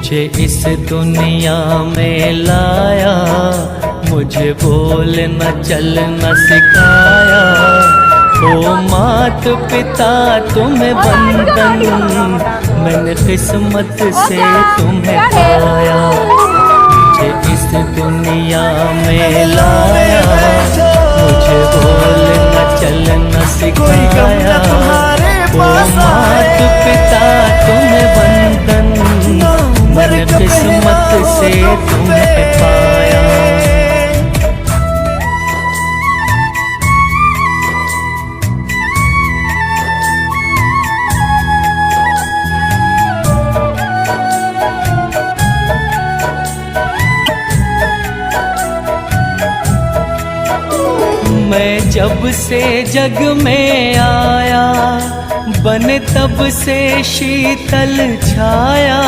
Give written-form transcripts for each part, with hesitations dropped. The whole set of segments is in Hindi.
मुझे इस दुनिया में लाया, मुझे बोलना चलना सिखाया। ओ मात पिता तुम्हें वंदन, मैंने किस्मत से तुम्हें पाया। मुझे इस दुनिया में लाया, मुझे बोलना चलना सिखाया। ओ मात पिता तुम्हें वंदन, मैंने किस्मत से तुम्हें पाया। मैं जब से जग में आया, बने तब से शीतल छाया।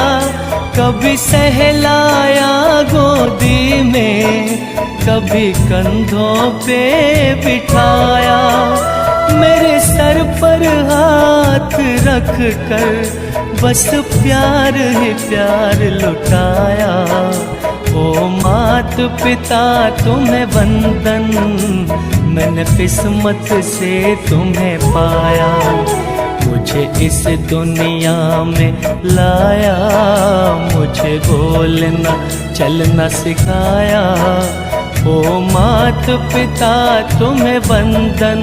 कभी सहलाया गोदी में, कभी कंधों पे बिठाया। मेरे सर पर हाथ रख कर बस प्यार ही प्यार लुटाया। ओ मात पिता तुम्हें वंदन, मैंने किस्मत से तुम्हें पाया। मुझे इस दुनिया में लाया, मुझे बोलना चलना सिखाया। ओ मात पिता तुम्हें वंदन।